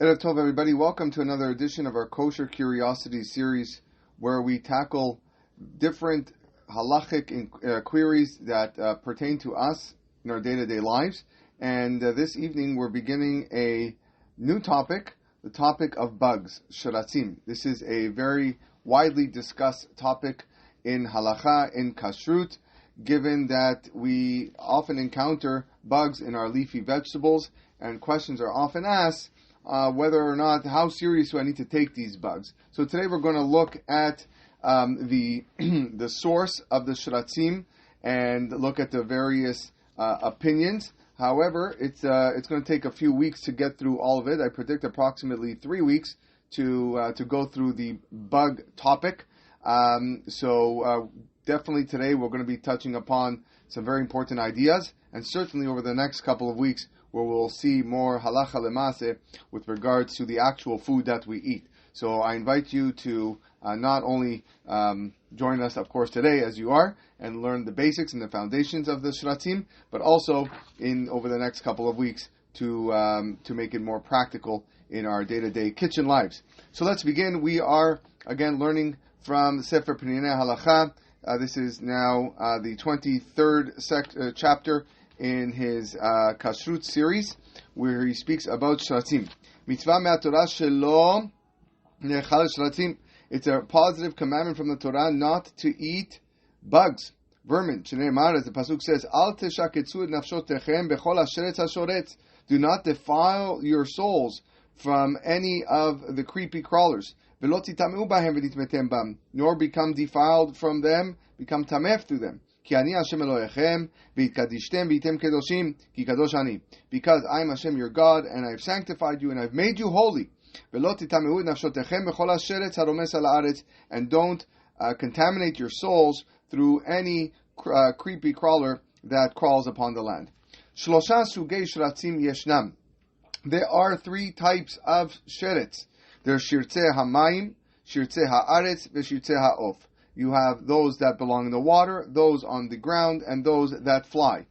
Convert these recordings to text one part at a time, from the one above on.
Erev Tov, everybody. Welcome to another edition of our Kosher Curiosities series, where we tackle different halachic queries that pertain to us in our day-to-day lives. And this evening, we're beginning a new topic, the topic of bugs, sheratzim. This is a very widely discussed topic in halacha, in kashrut, given that we often encounter bugs in our leafy vegetables, and questions are often asked whether or not, how serious do I need to take these bugs? So today we're going to look at the source of the sheratzim and look at the various opinions. However, it's going to take a few weeks to get through all of it. I predict approximately 3 weeks to go through the bug topic. So definitely today we're going to be touching upon some very important ideas, and certainly over the next couple of weeks where we'll see more halacha lemase with regards to the actual food that we eat. So I invite you to not only join us, of course, today as you are, and learn the basics and the foundations of the sheratzim, but also over the next couple of weeks to make it more practical in our day-to-day kitchen lives. So let's begin. We are, again, learning from Sefer Pninei Halacha. This is now the 23rd chapter in his Kashrut series, where he speaks about sheratzim. Mitzvah me'atorah shelo nechal sheratzim. It's a positive commandment from the Torah not to eat bugs, vermin. Shneimar, as the pasuk says, Al teshaketzu et nafshotechem bechol hasheretz hashoretz. Do not defile your souls from any of the creepy crawlers. V'lo titameu bahem v'nitmetem bam. Nor become defiled from them, become tameh through them. Because I am Hashem your God, and I have sanctified you, and I have made you holy. And don't contaminate your souls through any creepy crawler that crawls upon the land. There are 3 types of sheretz. There's shirtzei hamayim, shirtzei haaretz, v'shirtzei ha'of. You have those that belong in the water, those on the ground, and those that fly.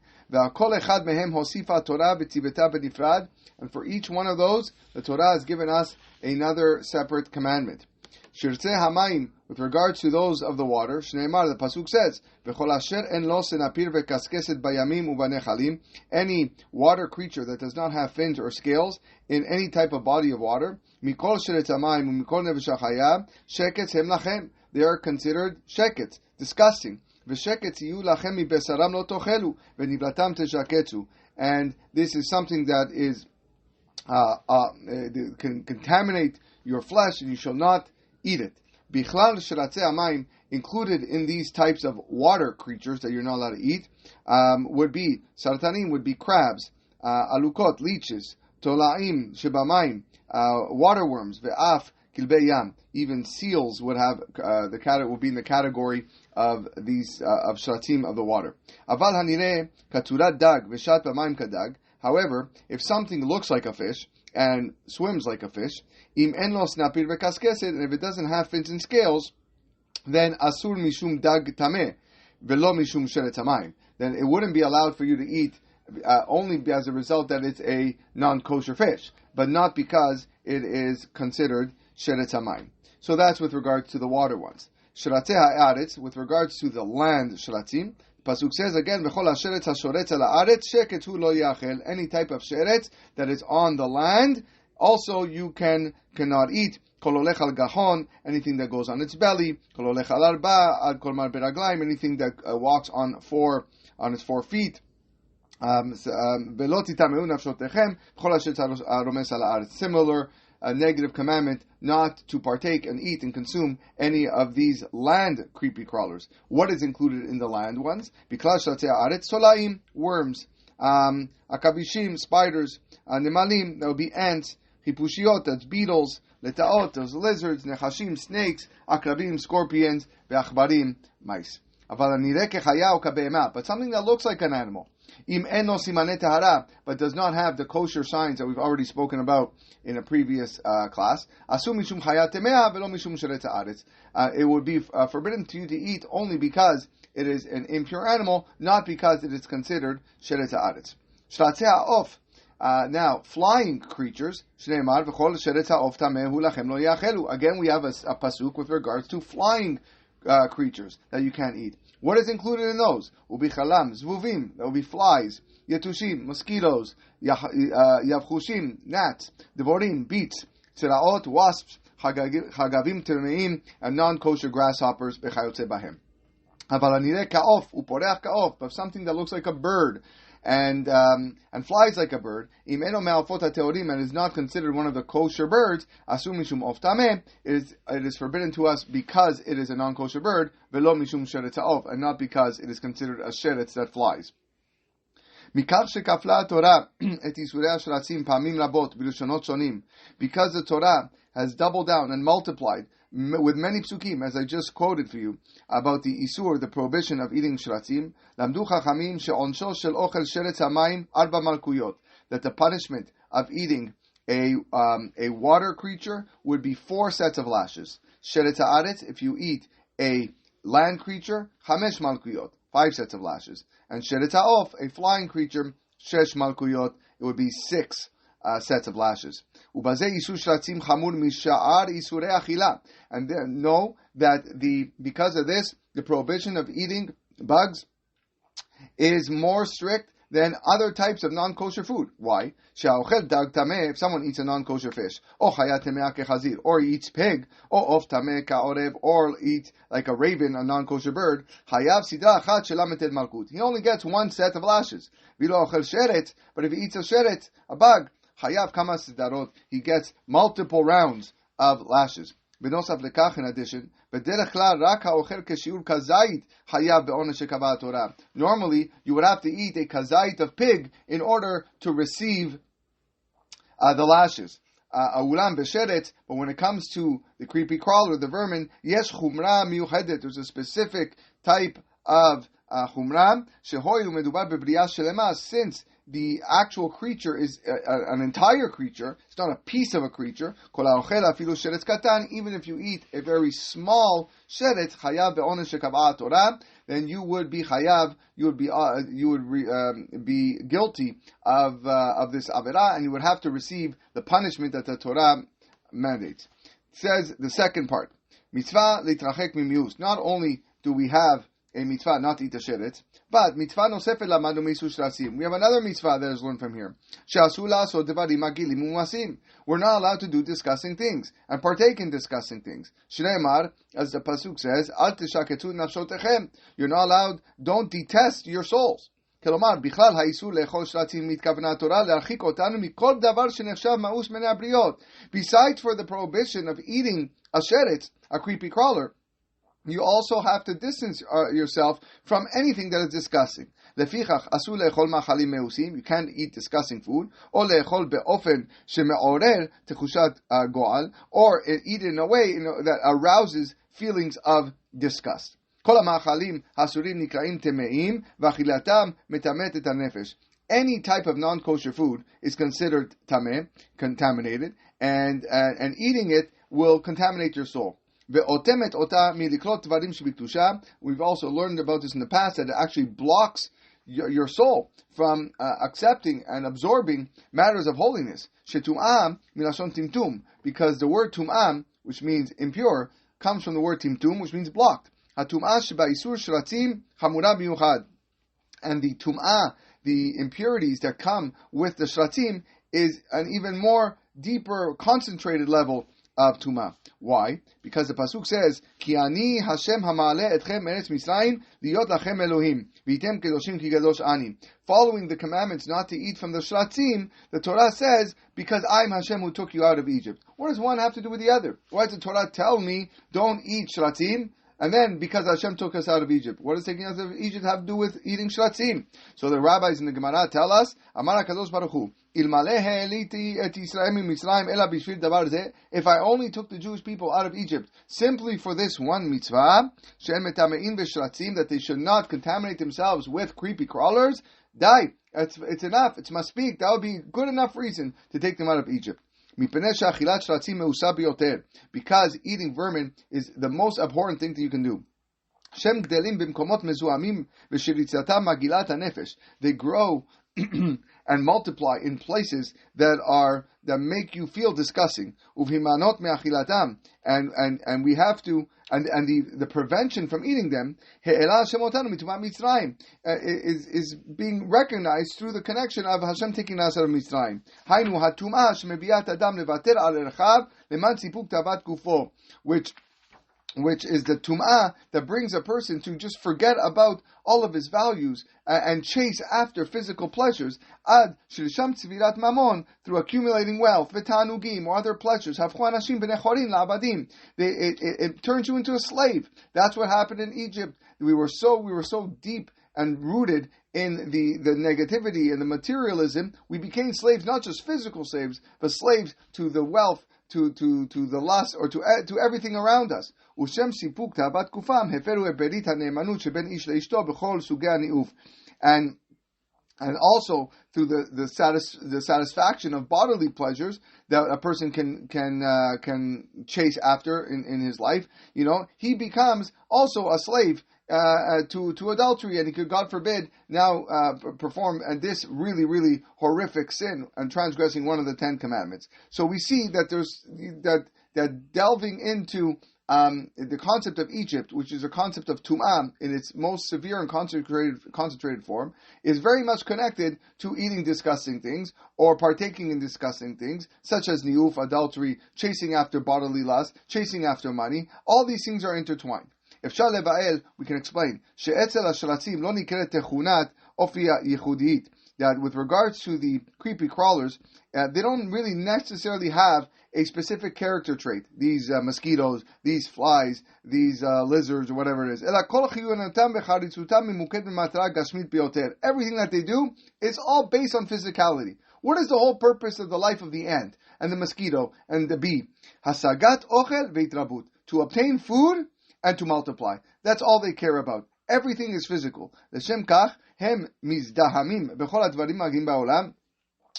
And for each one of those, the Torah has given us another separate commandment. Shirtzei hamayim, with regards to those of the water, Shneimar, the pasuk says, any water creature that does not have fins or scales in any type of body of water, they are considered shekets, disgusting. And this is something that is can contaminate your flesh, and you shall not eat it. Bichlal sheratzei hamayim, included in these types of water creatures that you're not allowed to eat, would be sartanim, would be crabs, alukot, leeches, tolaim shebamayim, waterworms, ve'af kilbei yam. Even seals would have would be in the category of these of sheratzim of the water. Aval hanireh katurat dag v'shat b'mayim kadag. However, if something looks like a fish and swims like a fish, im en lo snapir v'kaskeset, and if it doesn't have fins and scales, then asur mishum dag tameh velo mishum sheretz hamayim. Then it wouldn't be allowed for you to eat only as a result that it's a non-kosher fish, but not because it is considered sheretz hamayim. So that's with regards to the water ones. Sheratzei ha'aretz, with regards to the land sheratzim, pasuk says again, v'chol hasheretz hashoretz al ha'aretz sheket hu lo yachel. Any type of sheretz that is on the land, also you cannot eat. Kol olech al gahon, anything that goes on its belly. Kol olech al arba, ad kol mar beraglaim, anything that walks on its 4 feet. V'lo titameu nafshotechem b'chol hasheretz haromes al ha'aretz. Similar negative commandment not to partake and eat and consume any of these land creepy crawlers. What is included in the land ones? Biklal sheratzei haaretz, solaim, worms, akabishim, spiders, nemalim, that would be ants, chipushiot, that's beetles, letaot, those lizards, nechashim, snakes, akrabim, scorpions, ve'achbarim, mice. But something that looks like an animal, but does not have the kosher signs that we've already spoken about in a previous class, it would be forbidden to you to eat only because it is an impure animal, not because it is considered sheretz haaretz. Sheratzei ha'of, Now, flying creatures, again, we have a pasuk with regards to flying creatures that you can't eat. What is included in those? Ubichalam, zvuvim, that will be flies, yetushim, mosquitoes, yavchushim, gnats, devorim, beets, tziraot, wasps, hagavim termeim, and non-kosher grasshoppers, bechayotze bahem. But something that looks like a bird and flies like a bird, and is not considered one of the kosher birds, it is forbidden to us because it is a non-kosher bird, and not because it is considered a sheretz that flies. Because the Torah has doubled down and multiplied with many psukim, as I just quoted for you, about the isur, the prohibition of eating sheratzim, that the punishment of eating a water creature would be 4 sets of lashes. Sheretz haaretz, if you eat a land creature, 5 malkuyot, 5 sets of lashes. And sheretz ha'of, a flying creature, 6 malkuyot, it would be 6 sets of lashes. And then know that because of this, the prohibition of eating bugs is more strict than other types of non-kosher food. Why? If someone eats a non-kosher fish, or eats pig, or eats like a raven, a non-kosher bird, he only gets 1 set of lashes. But if he eats a sheret, a bug, he gets multiple rounds of lashes. In addition, normally you would have to eat a kazait of pig in order to receive the lashes. But when it comes to the creepy crawler, the vermin, there's a specific type of chumra, since the actual creature is an entire creature, it's not a piece of a creature. Even if you eat a very small sheretz, then you would be chayav, you would be guilty of this avera, and you would have to receive the punishment that the Torah mandates. It says the second part, mitzvah litrachek mimius. Not only do we have a mitzvah not to eat a sheretz, but mitzvah nosefet lamadu misu sheratzim. We have another mitzvah that is learned from here. She'asu la'asot devarim magilim u'masim. We're not allowed to do disgusting things and partake in disgusting things. Shneimar, as the pasuk says, al tishaketu nafshotechem. You're not allowed. Don't detest your souls. כלומר, בכלל האיסור לאכול שרצים מתכוונה התורה להרחיק אותנו מכל דבר שנחשב מאוס מן הבריות. Besides for the prohibition of eating a sheretz, a creepy crawler, you also have to distance yourself from anything that is disgusting. לפיכך, אסור לאכול מאכלים מאוסים, you can't eat disgusting food, או לאכול באופן שמעורר תחושת גועל, or eat in a way that arouses feelings of disgust. כל המאכלים האסורים נקראים טמאים, ואכילתם מטמאת את הנפש. Any type of non-kosher food is considered tameh, contaminated, and eating it will contaminate your soul. We've also learned about this in the past, that it actually blocks your soul from accepting and absorbing matters of holiness. Shetum'am milashon timtum, because the word tum'am, which means impure, comes from the word timtum, which means blocked. Hatum'ah shebaisur sheratzim hamura biyuchad, and the tum'ah, the impurities that come with the sheratzim, is an even more deeper, concentrated level of tumah. Why? Because the pasuk says, "Ki ani Hashem hama'aleh etchem eretz Mitzrayim liyot lachem Elohim v'item kedoshim ki kadosh ani." Following the commandments not to eat from the sheratzim, the Torah says, "Because I'm Hashem who took you out of Egypt." What does one have to do with the other? Why does the Torah tell me don't eat sheratzim? And then, because Hashem took us out of Egypt. What does taking us out of Egypt have to do with eating sheratzim? So the rabbis in the Gemara tell us, Amar HaKadosh Baruch Hu, if I only took the Jewish people out of Egypt simply for this one mitzvah, that they should not contaminate themselves with creepy crawlers, it's enough, it's maspeak, that would be good enough reason to take them out of Egypt. Because eating vermin is the most abhorrent thing that you can do. They grow and multiply in places that make you feel disgusting. Uvhimanot me'achilatam, and we have to, and the prevention from eating them is being recognized through the connection of Hashem taking us out of Mitzrayim. Hainu hatumah shemebiat adam levater al erchav leman tzipuk tavat gufo, which is the tum'ah that brings a person to just forget about all of his values and chase after physical pleasures. Ad shilisham tzvirat mamon, through accumulating wealth, v'tanugim, or other pleasures. Hafchu anashim b'nei chorin la'abadim. It turns you into a slave. That's what happened in Egypt. We were so deep and rooted in the negativity and the materialism. We became slaves, not just physical slaves, but slaves to the wealth, to the lust, or to everything around us. And also through the satisfaction of bodily pleasures that a person can chase after in his life, he becomes also a slave to adultery, and he could, God forbid, now perform this really, really horrific sin and transgressing one of the 10 commandments. So we see that there's that delving into the concept of Egypt, which is a concept of Tum'ah in its most severe and concentrated form, is very much connected to eating disgusting things or partaking in disgusting things, such as niuf, adultery, chasing after bodily lust, chasing after money. All these things are intertwined. If Shal Levael, we can explain, she'etzel ha'sheratzim lo nikret techunat ofia yichudit, that with regards to the creepy crawlers, they don't really necessarily have a specific character trait. These mosquitoes, these flies, these lizards, or whatever it is. Everything that they do is all based on physicality. What is the whole purpose of the life of the ant and the mosquito and the bee? Hasagat ochel veitrabut, to obtain food and to multiply. That's all they care about. Everything is physical. L'shem kach hem mizdahamim b'chol advarim agim ba'olam.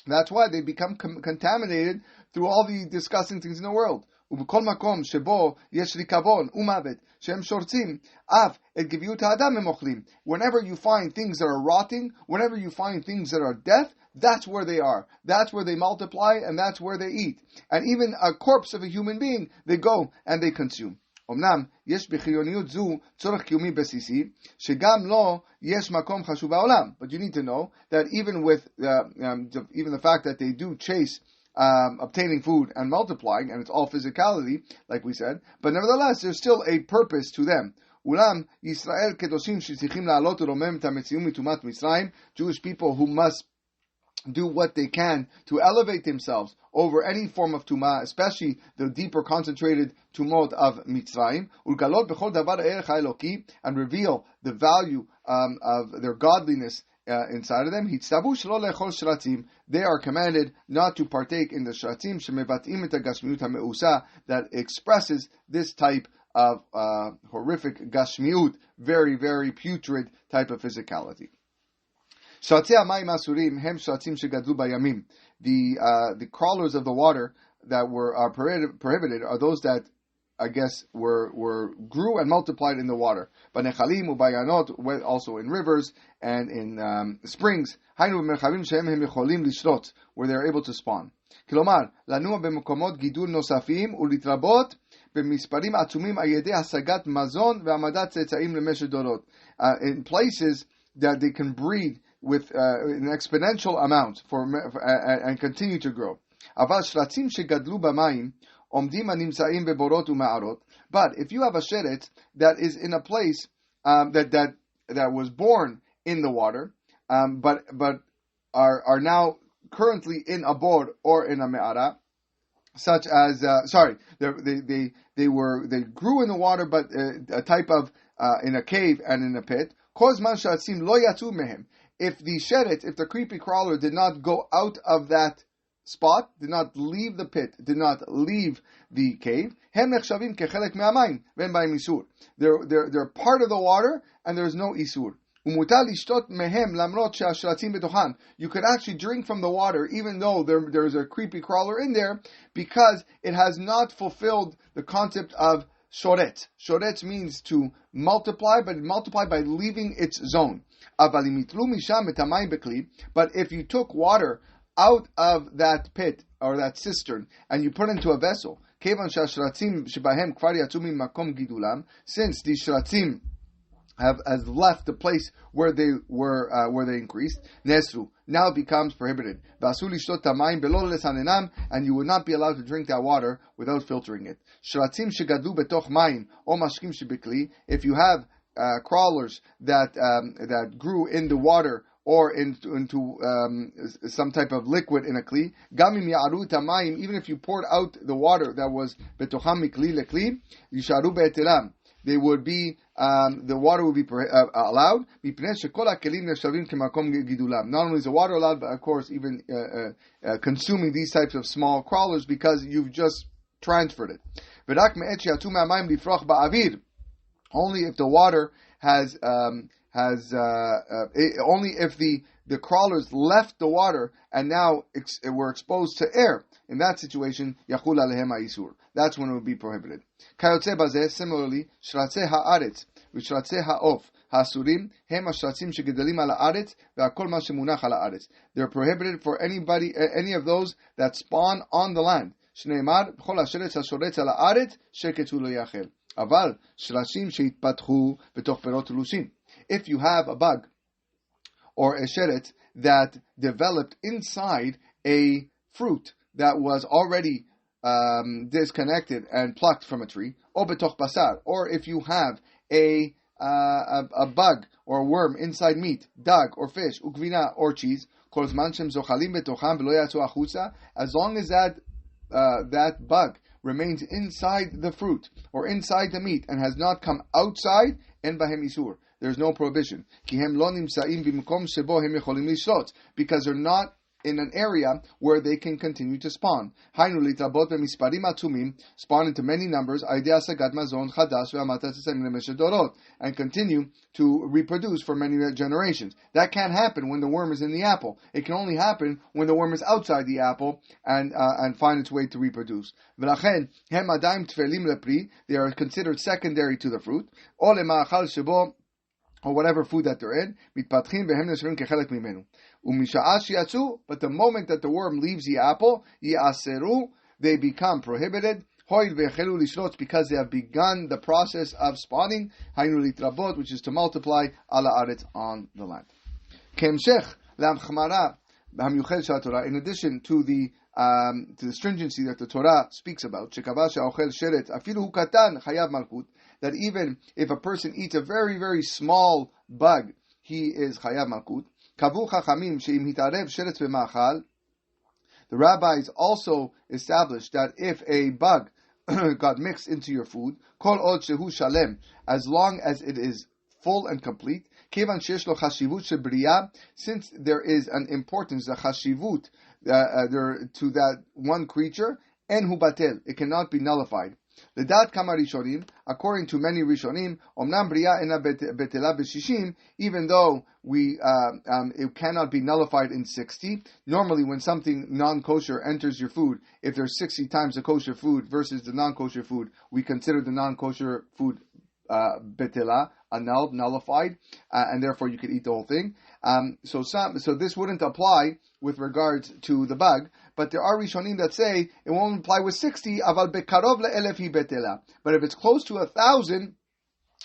That's why they become contaminated through all the disgusting things in the world. ובכל מקום שבו יש ריקבון ומוות שהם שורצים, אף את גוויות האדם הם אוכלים. Whenever you find things that are rotting, whenever you find things that are death, that's where they are. That's where they multiply, and that's where they eat. And even a corpse of a human being, they go and they consume. אמנם יש בחיוניות זו צורך קיומי בסיסי שגם לו יש מקום חשוב בעולם. But you need to know that even with even the fact that they do chase obtaining food and multiplying, and it's all physicality, like we said, but nevertheless there's still a purpose to them. אולם ישראל קדושים שצריכים לעלות ולרומם את המציאות מטומאת מצרים, Jewish people who must do what they can to elevate themselves over any form of tumah, especially the deeper concentrated tumot of Mitzrayim, ulgalot b'chol davar erech ha'eloki, and reveal the value of their godliness inside of them. Hitztavu shelo le'chol sheratzim, they are commanded not to partake in the sheratzim shemevatim et ha'gashmiut ha'meusa, that expresses this type of horrific gashmiut, very, very putrid type of physicality. The crawlers of the water that were prohibited are those that, I guess, were grew and multiplied in the water. But nechalim ubayanot, also in rivers and in springs, where they are able to spawn. כלומר, לנוע במקומות גידול נוספים ולהתרבות במספרים עצומים על ידי השגת מזון והעמדת צאצאים למשך דורות. In places that they can breed with an exponential amount and continue to grow. אבל שרצים שגדלו במים עומדים הנמצאים בבורות ומערות. But if you have a sheretz that is in a place that was born in the water, but are now currently in a bor or in a me'ara, such as they grew in the water, but a type of in a cave and in a pit. If the sheretz, if the creepy crawler did not go out of that spot, did not leave the pit, did not leave the cave, they're part of the water and there's no isur. You could actually drink from the water even though there's a creepy crawler in there, because it has not fulfilled the concept of shoretz. Shoretz means to multiply, but multiply by leaving its zone. But if you took water out of that pit or that cistern and you put it into a vessel, since these sheratzim has left the place where they increased, nesru, now it becomes prohibited. And you would not be allowed to drink that water without filtering it. If you have crawlers that grew in the water or into some type of liquid in a kli, even if you poured out the water that was betocham mikli lekli, yisharu be'etelam, they would be the water would be allowed. Not only is the water allowed, but of course even consuming these types of small crawlers because you've just transferred it. Only if the water only if the crawlers left the water and now were exposed to air. In that situation, yachul alehem ha'isur. That's when it would be prohibited. Kayotze bazeh, similarly, sheratzei ha'aretz, v'sheratzei ha'of, ha'asurim, hem ha'sheratzim shegedalim ala ha'aretz, ve'akol ma shemunach ala ha'aretz. They're prohibited for any of those that spawn on the land. Shneimar, b'chol ha'sheretz ha'shoretz ala ha'aretz, sheketu lo yachel. Aval, sherashim she'itpatchu b'toch perot lushim. If you have a bug or a sheret that developed inside a fruit that was already disconnected and plucked from a tree, or betoch basar, or if you have a bug or a worm inside meat, dag or fish, ukvina or cheese, as long as that bug remains inside the fruit or inside the meat and has not come outside, en bahem isur. There's no prohibition. Because they're not in an area where they can continue to spawn. Spawn into many numbers, and continue to reproduce for many generations. That can't happen when the worm is in the apple. It can only happen when the worm is outside the apple and find its way to reproduce. They are considered secondary to the fruit. Or whatever food that they're in, but the moment that the worm leaves the apple, they become prohibited, because they have begun the process of spawning, which is to multiply on the land. In addition to the stringency that the Torah speaks about, that even if a person eats a very, very small bug, he is chayav malkut. Kavu chachamim she'im hitarev sheretz b'machal. The rabbis also established that if a bug got mixed into your food, kol od shehu shalem, as long as it is full and complete, kevan sheyesh lo chashivut shebriya, since there is an importance, the chashivut to that one creature, en hu batel, it cannot be nullified. Ledat kama rishonim, according to many rishonim, omnam bria ena betela b'shishim, even though it cannot be nullified in 60. Normally, when something non-kosher enters your food, if there's 60 times the kosher food versus the non-kosher food, we consider the non-kosher food betela, annulled, nullified, and therefore you could eat the whole thing. So this wouldn't apply with regards to the bug, but there are Rishonim that say it won't apply with 60, aval bekarov le'elef hi betela. But if it's close to 1,000,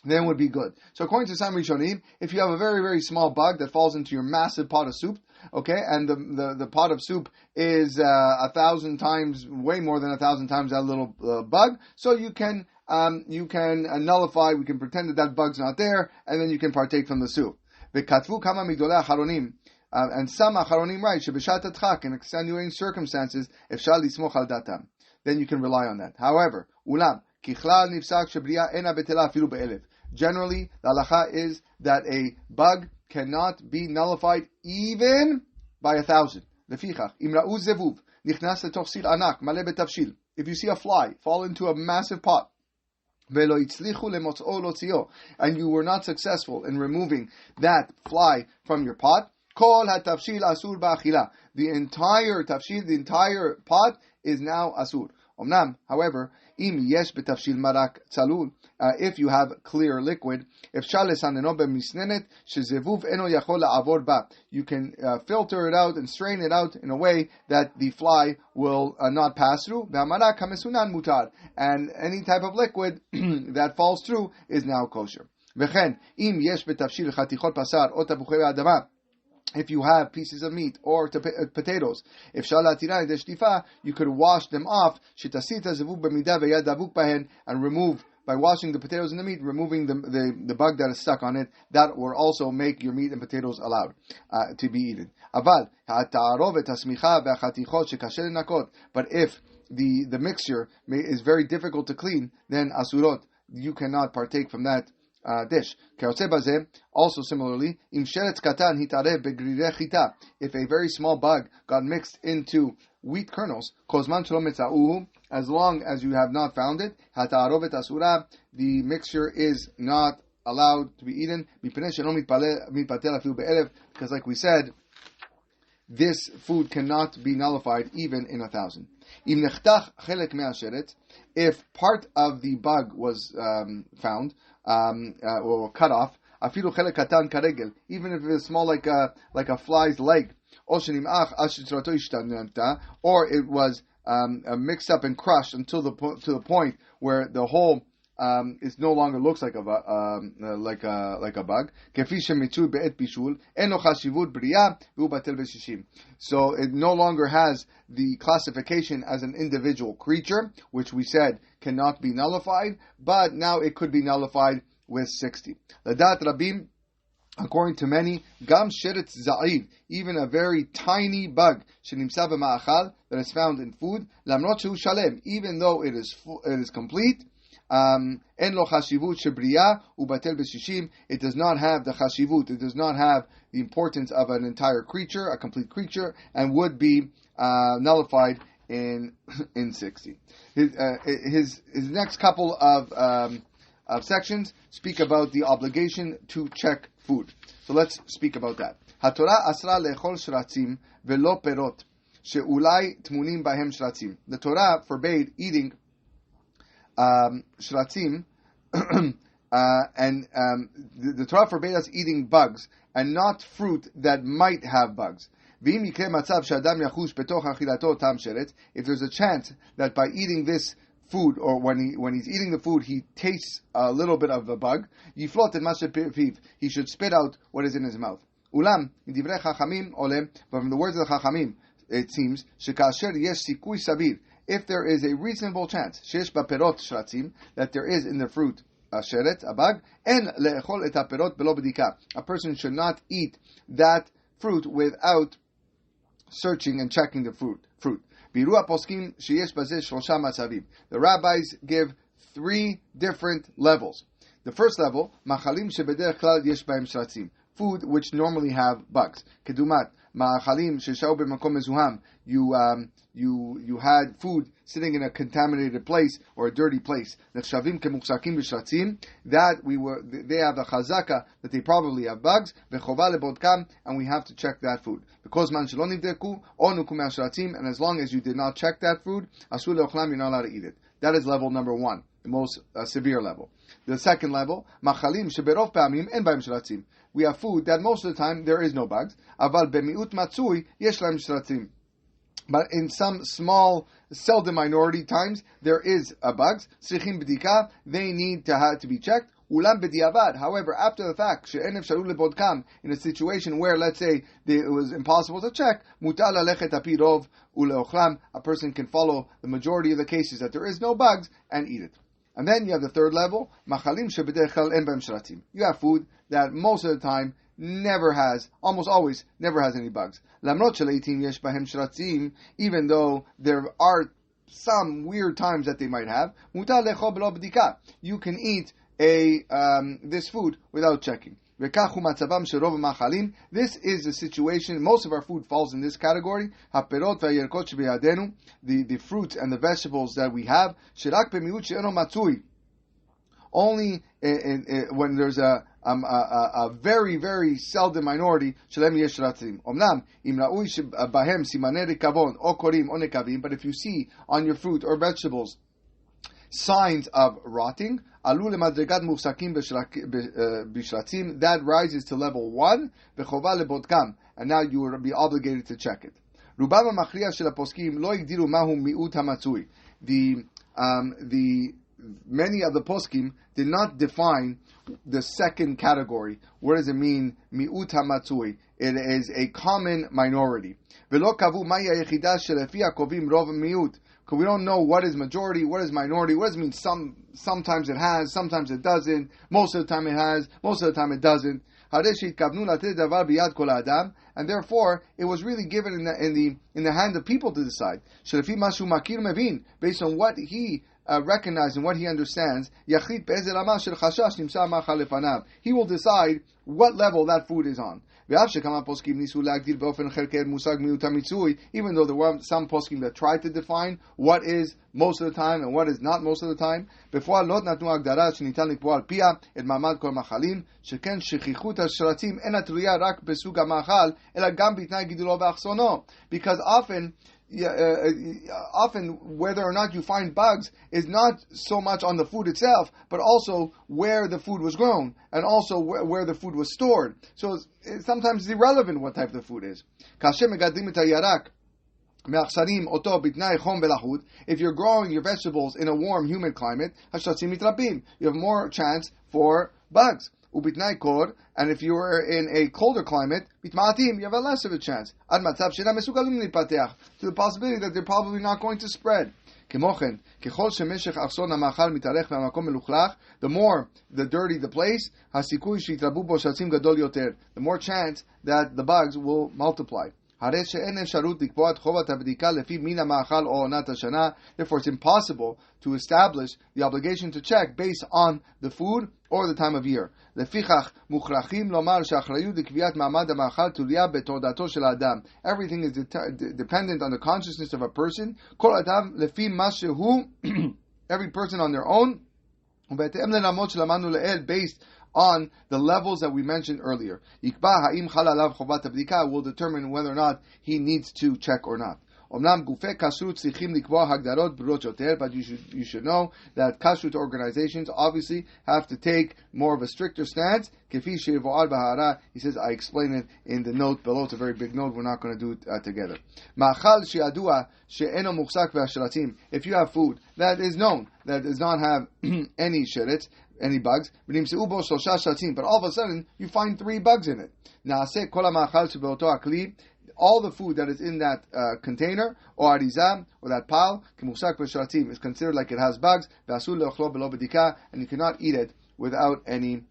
then it would be good. So according to some Rishonim, if you have a very, very small bug that falls into your massive pot of soup, okay, and the pot of soup is 1,000 times, way more than 1,000 times that little bug, so you can nullify, we can pretend that bug's not there, and then you can partake from the soup. V'katvu kama migdolei acharonim, and some acharonim write, shebeshat adchak, in extenuating circumstances, efshar lismoch al datam, then you can rely on that. However, ulam, kichlal nifsak shebriya ena betela afilu be'elef. Generally, the halacha is that a bug cannot be nullified even by 1,000. Lefichach, imra'u zevuv, nichnas letoch sil anak, male betavshil. If you see a fly fall into a massive pot, and you were not successful in removing that fly from your pot, kol hatavshil asur ba'achila. The entire tafshil, the entire pot is now asur. Omnam, however, im yesh betafshil marak tzalul, if you have clear liquid, you can filter it out and strain it out in a way that the fly will not pass through. And any type of liquid that falls through is now kosher. If you have pieces of meat or potatoes, you could wash them off and remove, by washing the potatoes and the meat, removing the bug that is stuck on it. That will also make your meat and potatoes allowed to be eaten. But if the mixture is very difficult to clean, then asurot, you cannot partake from that dish. Also similarly, if a very small bug got mixed into wheat kernels, as long as you have not found it, the mixture is not allowed to be eaten, because like we said, this food cannot be nullified even in 1,000. If part of the bug was found, or cut off, even if it is small like a fly's leg, or it was mixed up and crushed until to the point where the whole it no longer looks like a bug. So it no longer has the classification as an individual creature, which we said cannot be nullified, but now it could be nullified with 60. Ladat Rabim, according to many, gam sheretz za'iv, even a very tiny bug, shenimsa b'ma'achal, that is found in food, lamrot shehu shalem, even though it is complete, en lo chashivut shebriya ubatel b'shishim, it does not have the chashivut, it does not have the importance of an entire creature, a complete creature, and would be nullified in 60. His next couple of sections speak about the obligation to check food. So let's speak about that. HaTorah asra lechol sheratzim velo perot she'ulai tmunim bahem sheratzim. The Torah forbade eating sheratzim, and the Torah forbade us eating bugs and not fruit that might have bugs. If there's a chance that by eating this food, or when he's eating the food, he tastes a little bit of a bug, he should spit out what is in his mouth. But from the words of the Chachamim, it seems, if there is a reasonable chance, that there is in the fruit a sheret, a bug, a person should not eat that fruit without searching and checking the fruit. The rabbis give 3 different levels. The first level, food which normally have bugs. You had food sitting in a contaminated place or a dirty place. That they have the chazaka that they probably have bugs, and we have to check that food. And as long as you did not check that food, you're not allowed to eat it. That is level number 1, the most severe level. The second level, we have food that most of the time there is no bugs. But in some small, seldom minority times, there is bugs. They need to be checked. However, after the fact, in a situation where, let's say, it was impossible to check, a person can follow the majority of the cases that there is no bugs and eat it. And then you have the third level, you have food that most of the time almost always never has any bugs. Even though there are some weird times that they might have, you can eat this food without checking. This is the situation. Most of our food falls in this category. The fruits and the vegetables that we have, Only when there's a very, very seldom minority, shalem yesh sheratzim. Omnam, im ra'ui bahem simanei rikavon, o korim, o nekavim, but if you see on your fruit or vegetables signs of rotting, alu lemadregat mufsakim b'sheratzim, that rises to level 1, v'chova lebodkam, and now you will be obligated to check it. Rubam ha'machriya shel haposkim lo igdiru mahu mi'ut hamatzui. The many of the poskim did not define the second category. What does it mean, mi'ut hamatzui? It is a common minority. V'lo kavu ma'i hayechidah shelefia kovim rov mi'ut. Because we don't know what is majority, what is minority. What does it mean? Sometimes it has, sometimes it doesn't. Most of the time it has, most of the time it doesn't. And therefore, it was really given in the hand of people to decide. Based on what he recognized and what he understands, he will decide what level that food is on. Even though there were some poskim that tried to define what is most of the time and what is not most of the time, because often whether or not you find bugs is not so much on the food itself, but also where the food was grown and also where the food was stored. So sometimes it's irrelevant what type the food is. If you're growing your vegetables in a warm, humid climate, you have more chance for bugs. And if you are in a colder climate, you have a less of a chance. To the possibility that they're probably not going to spread. The more the dirty the place, the more chance that the bugs will multiply. Therefore, it's impossible to establish the obligation to check based on the food or the time of year. Everything is dependent on the consciousness of a person. Every person on their own, based on the levels that we mentioned earlier. Will determine whether or not he needs to check or not. But you should know that kashrut organizations obviously have to take more of a stricter stance. He says, I explain it in the note below. It's a very big note. We're not going to do it together. If you have food that is known, that does not have any sheretz, any bugs, but all of a sudden you find 3 bugs in it. All the food that is in that container or arizah or that pile is considered like it has bugs, and you cannot eat it without any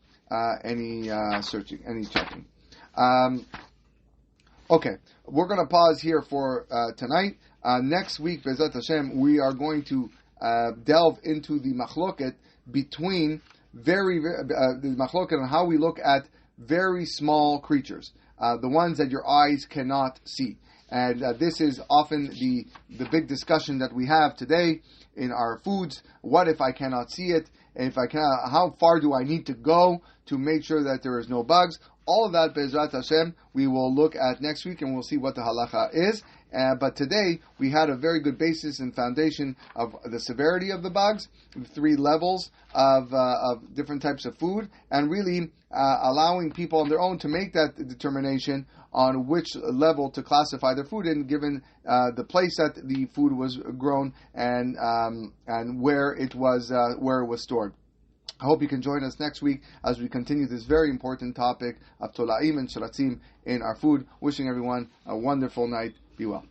searching, any checking. Okay, we're going to pause here for tonight. Next week, Be'ezrat Hashem, we are going to delve into the machloket between the machloket on how we look at very small creatures. The ones that your eyes cannot see. And this is often the big discussion that we have today in our foods. What if I cannot see it? And if I cannot, how far do I need to go to make sure that there is no bugs? All of that, Be'ezrat Hashem, we will look at next week and we'll see what the halacha is. But today, we had a very good basis and foundation of the severity of the bugs, the 3 levels of different types of food, and really allowing people on their own to make that determination on which level to classify their food in, given the place that the food was grown and where it was stored. I hope you can join us next week as we continue this very important topic of tola'im and sheratzim in our food. Wishing everyone a wonderful night. Be well.